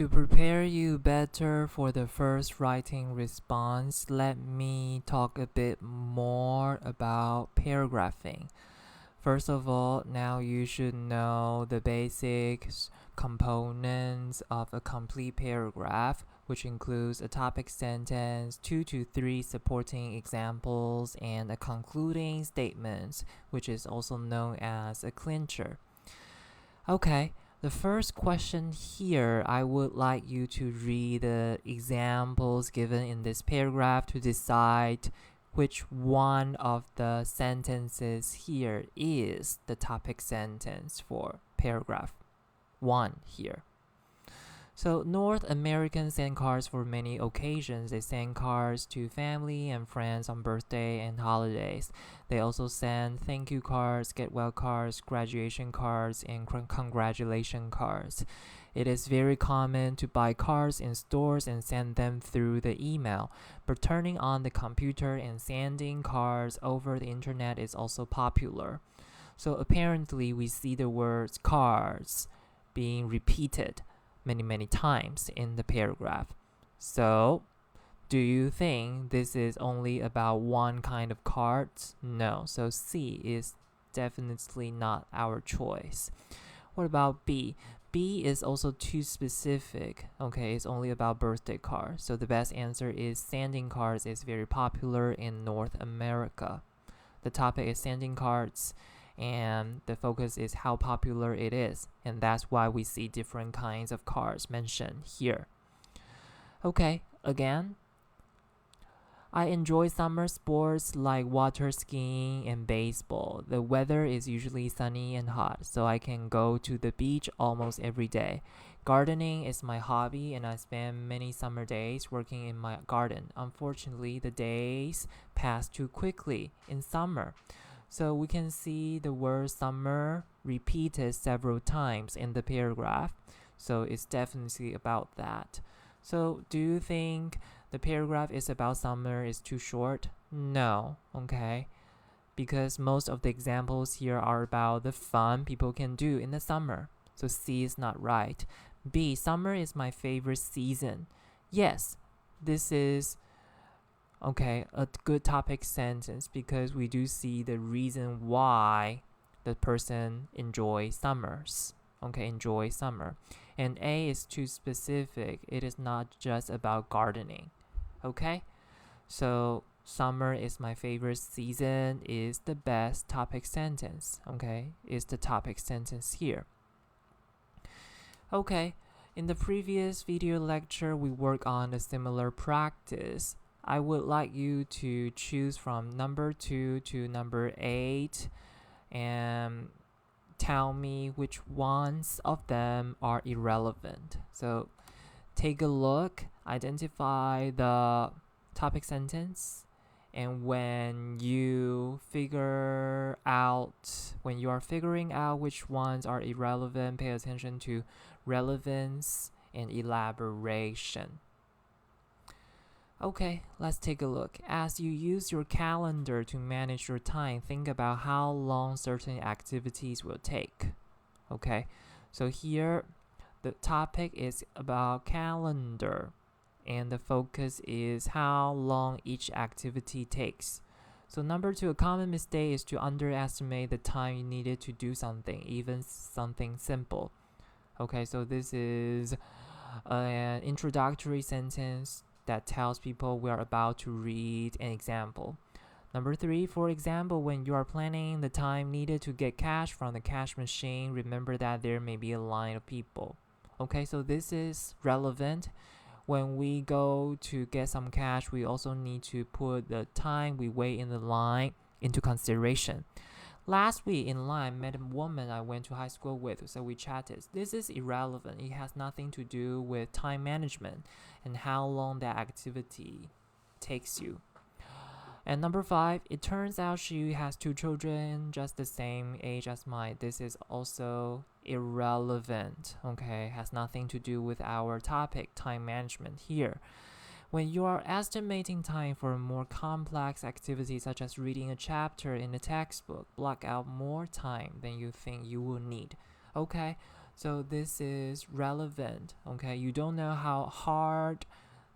To prepare you better for the first writing response, let me talk a bit more about paragraphing. First of all, now you should know the basic components of a complete paragraph, which includes a topic sentence, 2 to 3 supporting examples, and a concluding statement, which is also known as a clincher. Okay, the first question here, I would like you to read the examples given in this paragraph to decide which one of the sentences here is the topic sentence for paragraph 1 here. So North Americans send cards for many occasions. They send cards to family and friends on birthday and holidays. They also send thank you cards, get well cards, graduation cards, and congratulation cards. It is very common to buy cards in stores and send them through the email, but turning on the computer and sending cards over the internet is also popular. So apparently we see the words cards being repeated many times in the paragraph. So, do you think this is only about one kind of cards? No. So C is definitely not our choice. What about B? B is also too specific. Okay, it's only about birthday cards. So the best answer is sending cards is very popular in North America. The topic is sending cards, and the focus is how popular it is, and that's why we see different kinds of cards mentioned here. Okay, again, I enjoy summer sports like water skiing and baseball. The weather is usually sunny and hot, so I can go to the beach almost every day. Gardening is my hobby, and I spend many summer days working in my garden. Unfortunately, the days pass too quickly in summer. So we can see the word summer repeated several times in the paragraph. So it's definitely about that. So do you think the paragraph is about summer is too short? No, okay. Because most of the examples here are about the fun people can do in the summer. So C is not right. B, summer is my favorite season. Yes, this is okay, a good topic sentence because we do see the reason why the person enjoys summers. Okay, enjoy summer. And A is too specific. It is not just about gardening. Okay, so summer is my favorite season is the best topic sentence. Okay, is the topic sentence here. Okay, in the previous video lecture, we worked on a similar practice. I would like you to choose from number 2 to number 8 and tell me which ones of them are irrelevant. So take a look, identify the topic sentence, and when you are figuring out which ones are irrelevant, pay attention to relevance and elaboration. Okay, let's take a look. As you use your calendar to manage your time, think about how long certain activities will take. Okay, so here the topic is about calendar, and the focus is how long each activity takes. So number 2, a common mistake is to underestimate the time you needed to do something, even something simple. Okay, so this is an introductory sentence that tells people we are about to read an example. Number 3, for example, when you are planning the time needed to get cash from the cash machine, remember that there may be a line of people. Okay, so this is relevant. When we go to get some cash, we also need to put the time we wait in the line into consideration. Last week in line, I met a woman I went to high school with, so we chatted. This is irrelevant. It has nothing to do with time management and how long that activity takes you. And number 5, it turns out she has 2 children just the same age as mine. This is also irrelevant, okay? Has nothing to do with our topic, time management here. When you are estimating time for a more complex activity such as reading a chapter in a textbook, block out more time than you think you will need. Okay, So this is relevant. Okay, you don't know how hard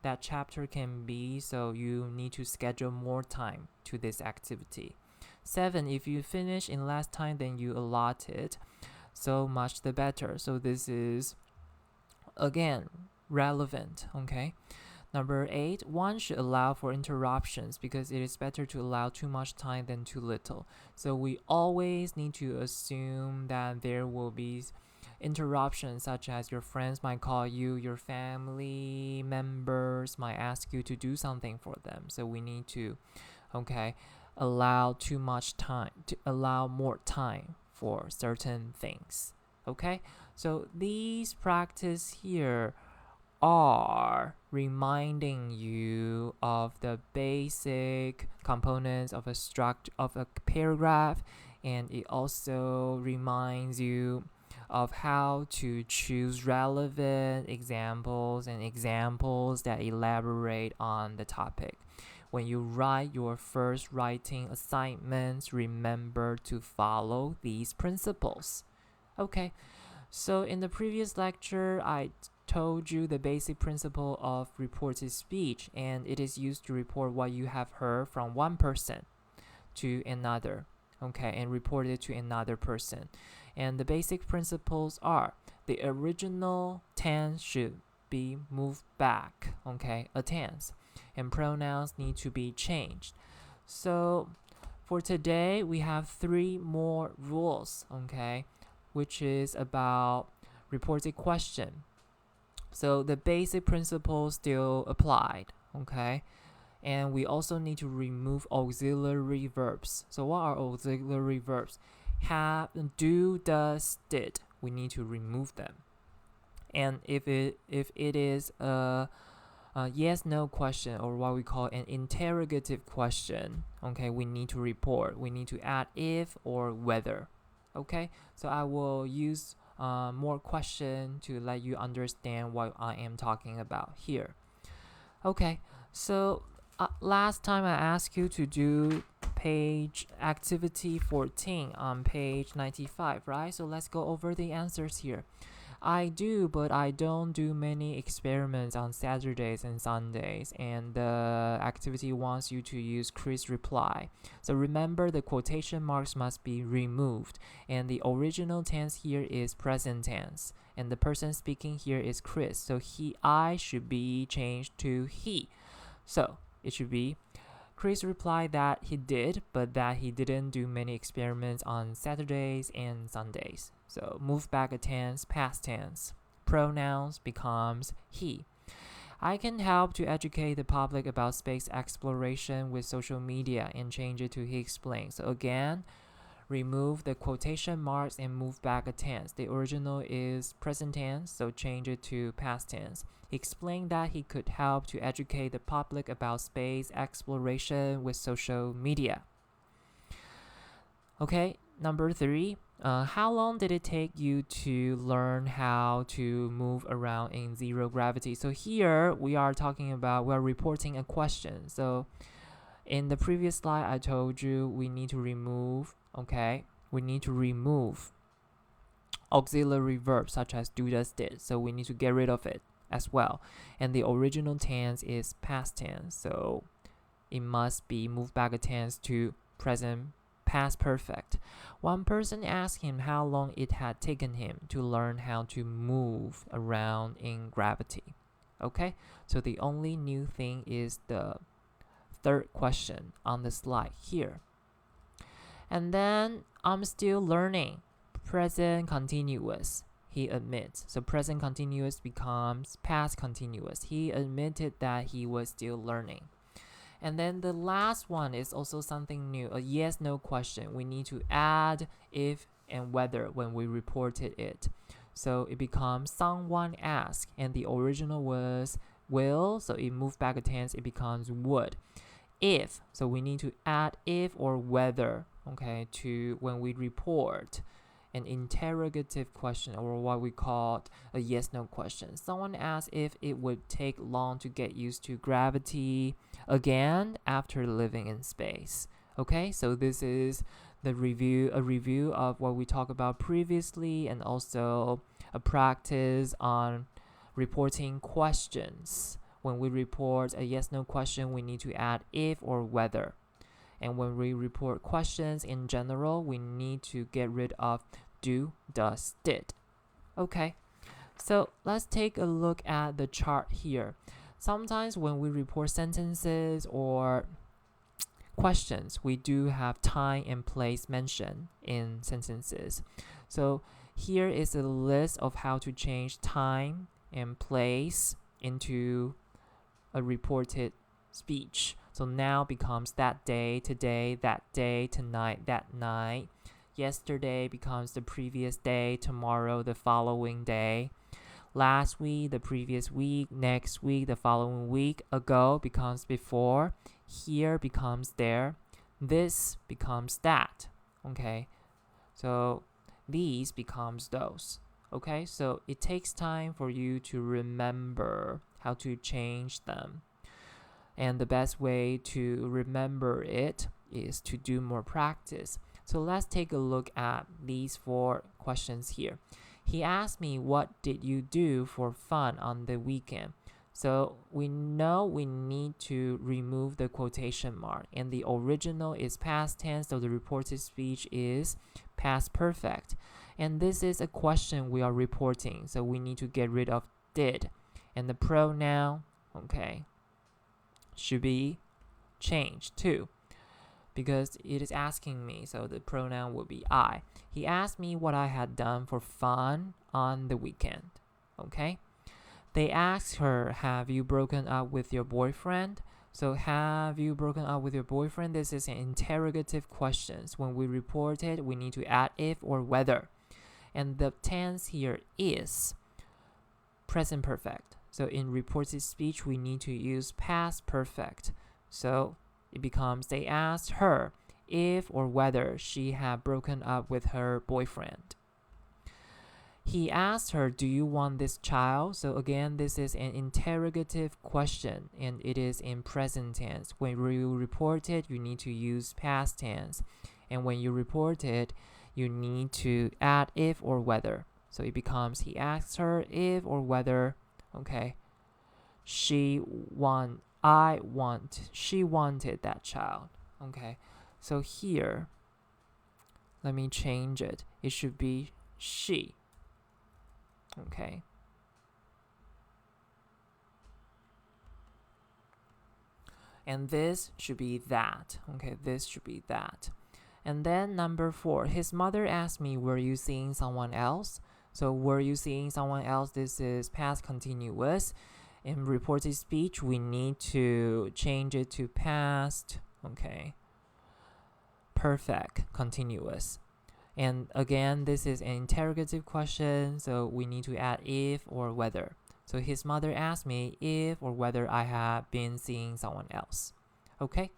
that chapter can be, so you need to schedule more time to this activity. 7, if you finish in less time than you allotted, so much the better. So this is again relevant. Okay. Number 8, one should allow for interruptions because it is better to allow too much time than too little. So we always need to assume that there will be interruptions, such as your friends might call you, your family members might ask you to do something for them. So we need to, okay, allow too much time, to allow more time for certain things. Okay, so these practice here are reminding you of the basic components of a paragraph, and it also reminds you of how to choose relevant examples and examples that elaborate on the topic. When you write your first writing assignments, remember to follow these principles. Okay, so in the previous lecture, I told you the basic principle of reported speech, and it is used to report what you have heard from one person to another, okay, and report it to another person. And the basic principles are the original tense should be moved back, okay, a tense, and pronouns need to be changed. So for today, we have 3 more rules, okay, which is about reported question. So the basic principles still applied, okay? And we also need to remove auxiliary verbs. So what are auxiliary verbs? Have, do, does, did. We need to remove them. And if it is a yes/no question, or what we call an interrogative question, okay, we need to report. We need to add if or whether. Okay, so I will use more question to let you understand what I am talking about here. Okay, so last time I asked you to do page activity 14 on page 95, right? So let's go over the answers here. I do, but I don't do many experiments on Saturdays and Sundays, and the activity wants you to use Chris' reply. So remember, the quotation marks must be removed, and the original tense here is present tense, and the person speaking here is Chris. So I should be changed to he. So it should be, Chris replied that he did, but that he didn't do many experiments on Saturdays and Sundays. So move back a tense, past tense. Pronouns becomes he. I can help to educate the public about space exploration with social media and change it to he explains. So again, remove the quotation marks and move back a tense. The original is present tense, so change it to past tense. He explained that he could help to educate the public about space exploration with social media. Okay, number 3. How long did it take you to learn how to move around in zero gravity? So here we are reporting a question. So in the previous slide, I told you we need to remove, auxiliary verbs such as do, does, did. So we need to get rid of it as well. And the original tense is past tense, so it must be moved back a tense to present past perfect. One person asked him how long it had taken him to learn how to move around in gravity. Okay, so the only new thing is the third question on the slide here. And then, I'm still learning. Present continuous, he admits. So present continuous becomes past continuous. He admitted that he was still learning. And then the last one is also something new, a yes/no question. We need to add if and whether when we reported it. So it becomes someone asked, and the original was will, so it moved back a tense, it becomes would. If, so we need to add if or whether, okay, to when we report an interrogative question, or what we call a yes/no question. Someone asked if it would take long to get used to gravity again after living in space. Okay, so this is a review of what we talked about previously, and also a practice on reporting questions. When we report a yes/no question, we need to add if or whether. And when we report questions in general, we need to get rid of do, does, did. Okay, so let's take a look at the chart here. Sometimes when we report sentences or questions, we do have time and place mentioned in sentences. So here is a list of how to change time and place into a reported speech. So now becomes that day, today, that day, tonight, that night. Yesterday becomes the previous day, tomorrow, the following day. Last week, the previous week, next week, the following week. Ago becomes before. Here becomes there. This becomes that. Okay, so these becomes those. Okay, so it takes time for you to remember how to change them. And the best way to remember it is to do more practice. So let's take a look at these 4 questions here. He asked me, what did you do for fun on the weekend? So we know we need to remove the quotation mark, and the original is past tense, so the reported speech is past perfect. And this is a question we are reporting, so we need to get rid of did. And the pronoun, okay, should be changed too, because it is asking me, so the pronoun will be I. He asked me what I had done for fun on the weekend. Okay. They asked her, have you broken up with your boyfriend? So have you broken up with your boyfriend? This is an interrogative question. When we report it, we need to add if or whether. And the tense here is present perfect. So in reported speech, we need to use past perfect. So it becomes, they asked her if or whether she had broken up with her boyfriend. He asked her, do you want this child? So again, this is an interrogative question, and it is in present tense. When you report it, you need to use past tense. And when you report it, you need to add if or whether. So it becomes, he asked her if or whether, okay, she wanted that child. Okay, so here, let me change it. It should be she. Okay. And this should be that. Okay, this should be that. And then number 4, his mother asked me, were you seeing someone else? So were you seeing someone else? This is past continuous. In reported speech, we need to change it to past, okay, perfect continuous. And again, this is an interrogative question, so we need to add if or whether. So his mother asked me if or whether I had been seeing someone else. Okay,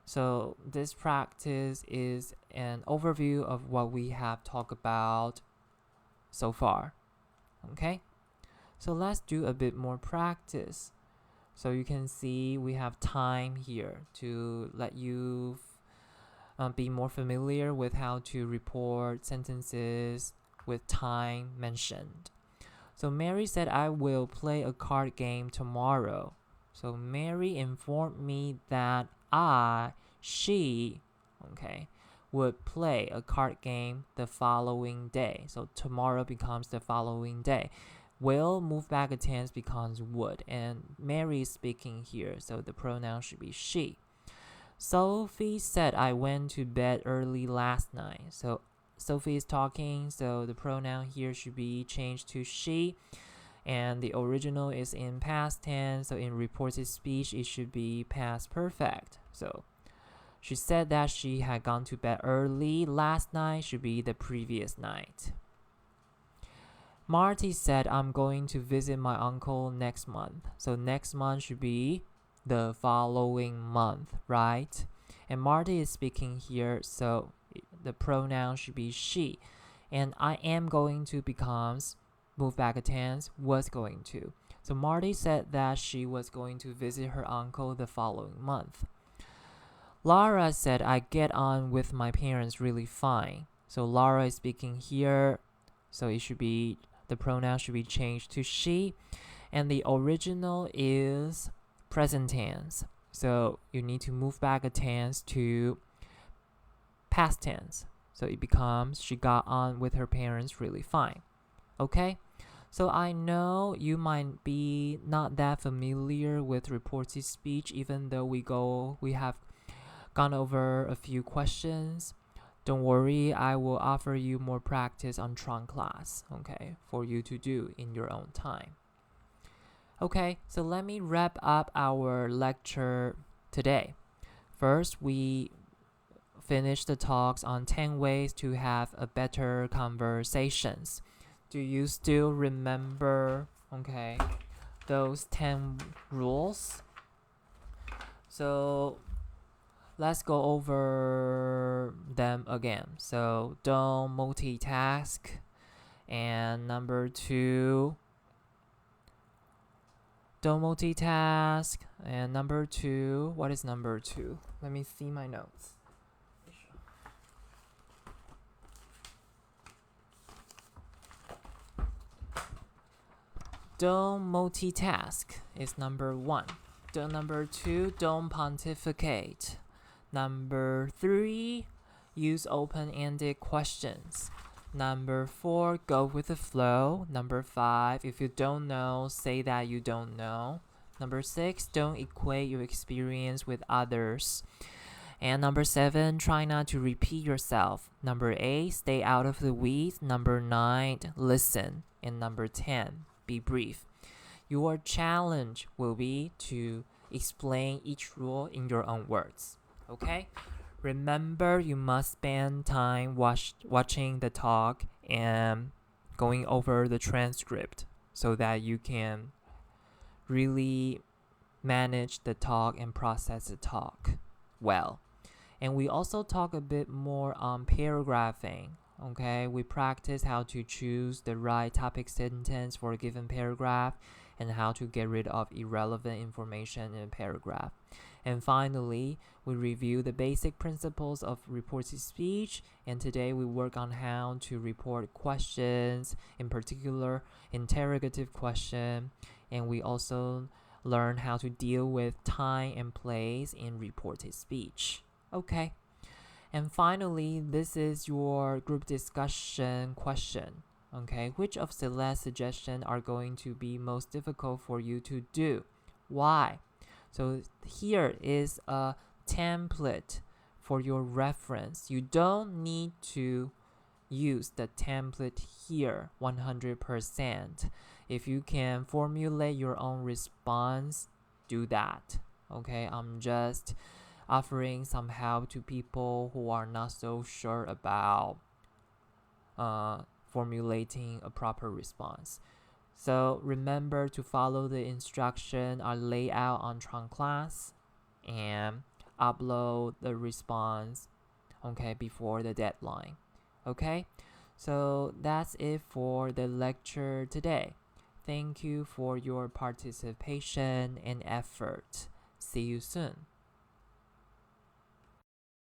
so this practice is an overview of what we have talked about so far. Okay, so let's do a bit more practice. So you can see we have time here to let you be more familiar with how to report sentences with time mentioned. So Mary said, I will play a card game tomorrow. So Mary informed me that she, okay, would play a card game the following day. So tomorrow becomes the following day. Will move back a tense becomes would, and Mary is speaking here, so the pronoun should be she. Sophie said, I went to bed early last night. So Sophie is talking, so the pronoun here should be changed to she, and the original is in past tense, so in reported speech it should be past perfect. So she said that she had gone to bed early last night should be the previous night. Marty said, I'm going to visit my uncle next month. So next month should be the following month, right? And Marty is speaking here, so the pronoun should be she. And I am going to becomes move back a tense, was going to. So Marty said that she was going to visit her uncle the following month. Laura said, I get on with my parents really fine. So Laura is speaking here, so it should be, the pronoun should be changed to she, and the original is present tense. So you need to move back a tense to past tense. So it becomes she got on with her parents really fine. Okay? So I know you might be not that familiar with reported speech, even though we have gone over a few questions. Don't worry, I will offer you more practice on Tron class, okay, for you to do in your own time. Okay, so let me wrap up our lecture today. First, we finished the talks on 10 ways to have a better conversations. Do you still remember, okay, those 10 rules? So let's go over them again. So don't multitask. And number 2, don't multitask. And number 2, what is number 2? Let me see my notes. Don't multitask is number 1. Number 2, don't pontificate. Number 3, use open-ended questions. Number 4, go with the flow. Number 5, if you don't know, say that you don't know. Number 6, don't equate your experience with others. And number 7, try not to repeat yourself. Number 8, stay out of the weeds. Number 9, listen. And number 10, be brief. Your challenge will be to explain each rule in your own words. Okay? Remember, you must spend time watching the talk and going over the transcript so that you can really manage the talk and process the talk well. And we also talk a bit more on paragraphing. Okay, we practice how to choose the right topic sentence for a given paragraph and how to get rid of irrelevant information in a paragraph. And finally, we review the basic principles of reported speech, and today we work on how to report questions, in particular interrogative question, and we also learn how to deal with time and place in reported speech. Okay. And finally, this is your group discussion question. Okay, which of Celeste's suggestions are going to be most difficult for you to do? Why? So here is a template for your reference. You don't need to use the template here 100%. If you can formulate your own response, do that. Okay, I'm just offering some help to people who are not so sure about formulating a proper response. So remember to follow the instruction are laid out on Tron class and upload the response, okay, before the deadline. Okay, so that's it for the lecture today. Thank you for your participation and effort. See you soon.